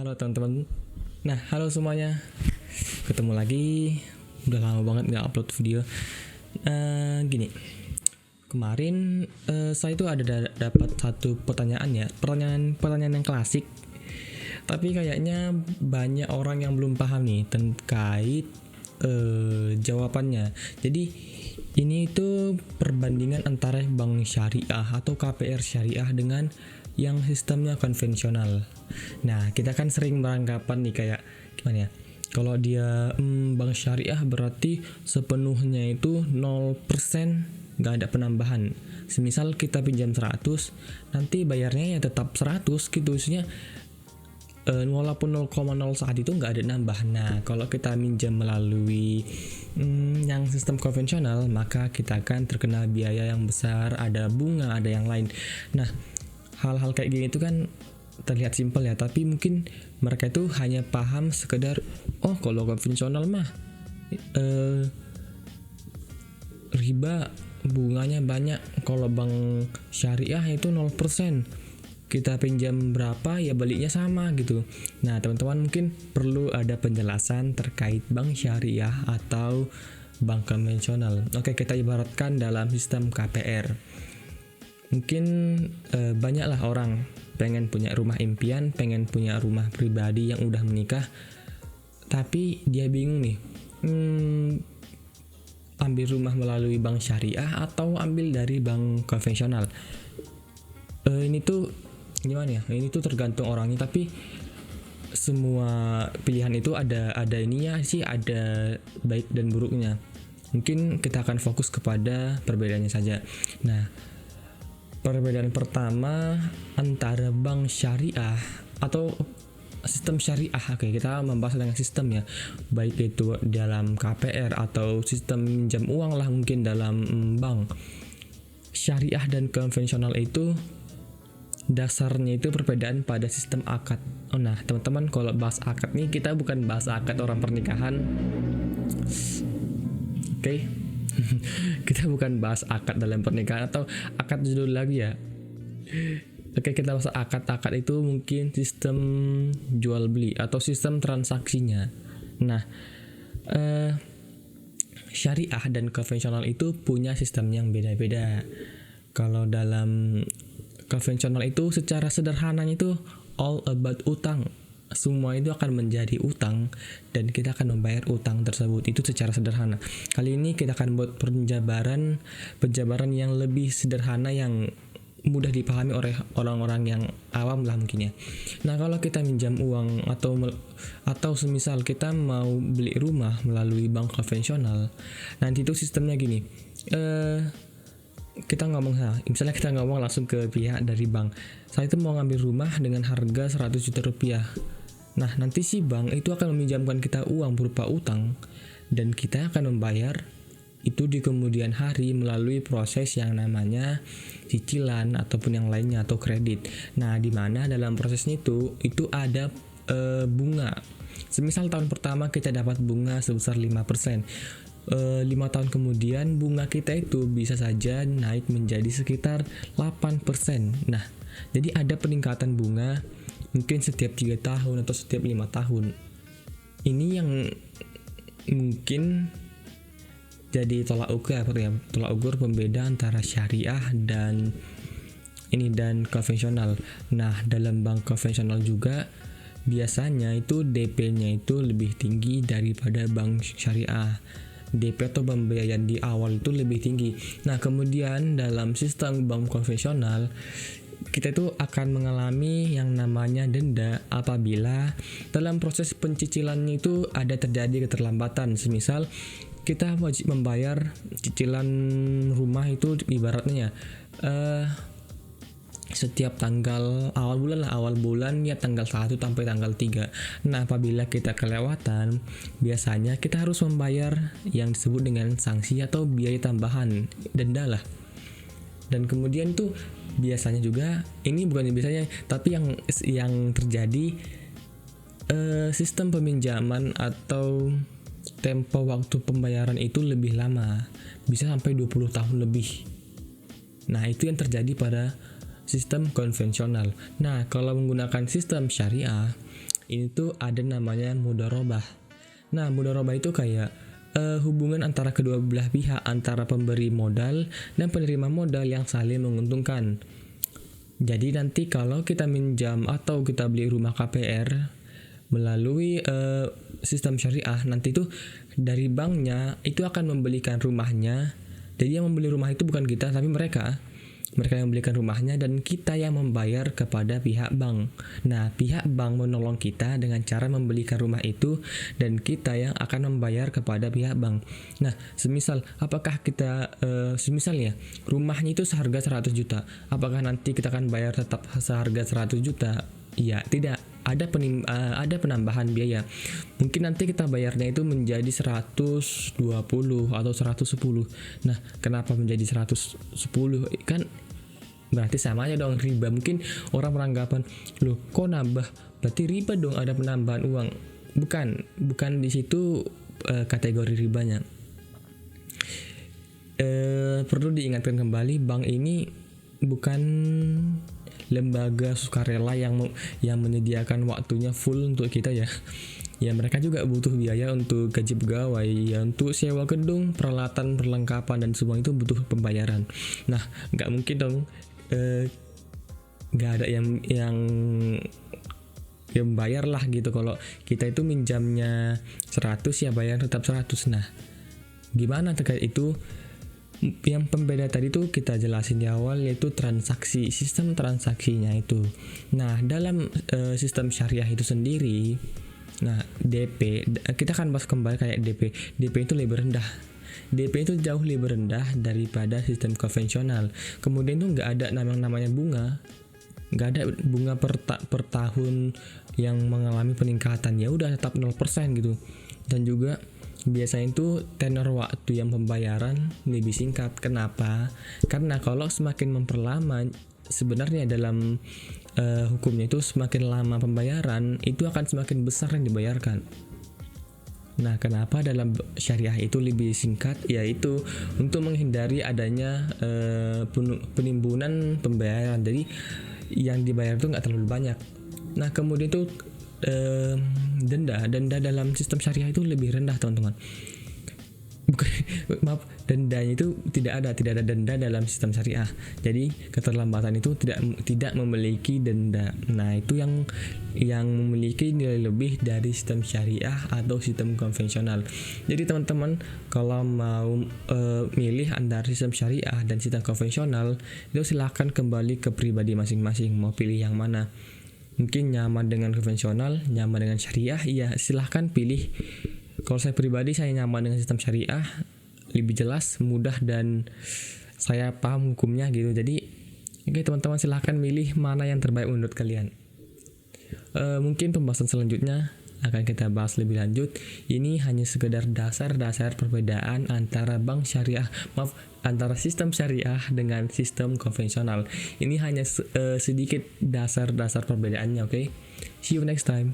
Halo teman-teman. Nah, halo semuanya. Ketemu lagi. Udah lama banget nggak upload video. Gini. Kemarin saya itu ada dapat satu pertanyaan ya. Pertanyaan yang klasik. Tapi kayaknya banyak orang yang belum paham nih terkait jawabannya. Jadi ini itu perbandingan antara bank syariah atau KPR syariah dengan yang sistemnya konvensional. Nah, kita kan sering beranggapan nih kayak gimana ya? Kalau dia bank syariah berarti sepenuhnya itu 0%, nggak ada penambahan. Semisal kita pinjam 100, nanti bayarnya ya tetap 100 gitu. Maksudnya walaupun 0,0 saat itu nggak ada nambah. Nah, kalau kita minjam melalui yang sistem konvensional, maka kita akan terkena biaya yang besar, ada bunga, ada yang lain. Nah, hal-hal kayak gini itu kan terlihat simpel ya, tapi mungkin mereka itu hanya paham sekedar kalau konvensional mah riba bunganya banyak, kalau bank syariah itu 0%, kita pinjam berapa ya baliknya sama gitu. Nah, teman-teman mungkin perlu ada penjelasan terkait bank syariah atau bank konvensional. Oke, kita ibaratkan dalam sistem KPR. Mungkin banyaklah orang pengen punya rumah impian, pengen punya rumah pribadi yang udah menikah, tapi dia bingung nih, ambil rumah melalui bank syariah atau ambil dari bank konvensional. Ini tuh gimana ya? Ini tuh tergantung orangnya, tapi semua pilihan itu ada ininya sih, ada baik dan buruknya. Mungkin kita akan fokus kepada perbedaannya saja. Nah, perbedaan pertama antara bank syariah atau sistem syariah. Oke, kita membahas tentang sistem ya, baik itu dalam KPR atau sistem pinjam uang lah mungkin dalam bank. Syariah dan konvensional itu dasarnya itu perbedaan pada sistem akad. Nah, teman-teman, kalau bahas akad nih, kita bukan bahas akad orang pernikahan. Oke. Kita bukan bahas akad dalam pernikahan atau akad judul lagi ya. Oke, kita bahas akad itu mungkin sistem jual beli atau sistem transaksinya. Nah, syariah dan konvensional itu punya sistem yang beda-beda. Kalau dalam konvensional itu secara sederhananya itu all about utang. Semua itu akan menjadi utang dan kita akan membayar utang tersebut, itu secara sederhana. Kali ini kita akan buat penjabaran yang lebih sederhana, yang mudah dipahami oleh orang-orang yang awam lah mungkin ya. Nah, kalau kita minjam uang atau semisal kita mau beli rumah melalui bank konvensional, nanti itu sistemnya gini. Misalnya kita ngomong langsung ke pihak dari bank. Saya itu mau ngambil rumah dengan harga 100 juta rupiah. Nah, nanti si bank itu akan meminjamkan kita uang berupa utang dan kita akan membayar itu di kemudian hari melalui proses yang namanya cicilan ataupun yang lainnya atau kredit. Nah, di mana dalam prosesnya itu ada bunga. Semisal tahun pertama kita dapat bunga sebesar 5%. 5 tahun kemudian bunga kita itu bisa saja naik menjadi sekitar 8%. Nah, jadi ada peningkatan bunga mungkin setiap 3 tahun atau setiap 5 tahun. Ini yang mungkin jadi tolak ukur pembeda antara syariah dan konvensional. Nah, dalam bank konvensional juga biasanya itu DP-nya itu lebih tinggi daripada bank syariah. DP atau pembiayaan di awal itu lebih tinggi. Nah, kemudian dalam sistem bank konvensional kita itu akan mengalami yang namanya denda apabila dalam proses pencicilannya itu ada terjadi keterlambatan. Semisal kita wajib membayar cicilan rumah itu ibaratnya setiap tanggal awal bulan ya, tanggal 1 sampai tanggal 3. Nah, apabila kita kelewatan, biasanya kita harus membayar yang disebut dengan sanksi atau biaya tambahan, denda lah. Dan kemudian tuh biasanya juga, ini bukan biasanya, tapi yang terjadi sistem peminjaman atau tempo waktu pembayaran itu lebih lama, bisa sampai 20 tahun lebih. Nah, itu yang terjadi pada sistem konvensional. Nah, kalau menggunakan sistem syariah, ini tuh ada namanya mudharabah. Nah, mudharabah itu kayak hubungan antara kedua belah pihak, antara pemberi modal dan penerima modal yang saling menguntungkan. Jadi nanti kalau kita minjam atau kita beli rumah KPR melalui sistem syariah, nanti tuh dari banknya itu akan membelikan rumahnya. Jadi yang membeli rumah itu bukan kita, tapi mereka yang membelikan rumahnya, dan kita yang membayar kepada pihak bank. Nah, pihak bank menolong kita dengan cara membelikan rumah itu, dan kita yang akan membayar kepada pihak bank. Nah, semisal apakah kita semisalnya rumahnya itu seharga 100 juta, apakah nanti kita akan bayar tetap seharga 100 juta? Iya, tidak. Ada penambahan biaya. Mungkin nanti kita bayarnya itu menjadi 120 atau 110. Nah, kenapa menjadi 110? Kan berarti sama aja dong, riba. Mungkin orang beranggapan, loh kok nambah? Berarti riba dong, ada penambahan uang. Bukan di situ kategori ribanya. Perlu diingatkan kembali, bank ini bukan lembaga sukarela yang menyediakan waktunya full untuk kita ya. Ya, mereka juga butuh biaya untuk gaji pegawai, ya, untuk sewa gedung, peralatan, perlengkapan, dan semua itu butuh pembayaran. Nah, nggak mungkin dong nggak ada yang bayar lah gitu. Kalau kita itu minjamnya 100 ya bayar tetap 100. Nah, gimana terkait itu? Yang pembeda tadi tuh kita jelasin di awal, yaitu transaksi, sistem transaksinya itu. Nah, dalam sistem syariah itu sendiri, nah DP, kita akan bahas kembali kayak DP itu lebih rendah. DP itu jauh lebih rendah daripada sistem konvensional. Kemudian itu nggak ada namanya bunga, nggak ada bunga per tahun yang mengalami peningkatan, ya udah tetap 0% gitu. Dan juga biasanya itu tenor waktu yang pembayaran lebih singkat. Kenapa? Karena kalau semakin memperlama, sebenarnya dalam hukumnya itu semakin lama pembayaran itu akan semakin besar yang dibayarkan. Nah, kenapa dalam syariah itu lebih singkat? Yaitu untuk menghindari adanya penimbunan pembayaran. Jadi yang dibayar itu nggak terlalu banyak. Nah, kemudian itu denda dalam sistem syariah itu lebih rendah, teman-teman. Dendanya itu tidak ada denda dalam sistem syariah. Jadi keterlambatan itu tidak memiliki denda. Nah, itu yang memiliki nilai lebih dari sistem syariah atau sistem konvensional. Jadi teman-teman kalau mau milih antara sistem syariah dan sistem konvensional, itu silahkan kembali ke pribadi masing-masing, mau pilih yang mana. Mungkin nyaman dengan konvensional, nyaman dengan syariah, ya silahkan pilih. Kalau saya pribadi, saya nyaman dengan sistem syariah, lebih jelas, mudah, dan saya paham hukumnya gitu. Jadi oke, teman-teman silahkan milih mana yang terbaik menurut kalian. Mungkin pembahasan selanjutnya akan kita bahas lebih lanjut. Ini hanya sekedar dasar-dasar perbedaan antara antara sistem syariah dengan sistem konvensional. Ini hanya sedikit dasar-dasar perbedaannya, oke? See you next time.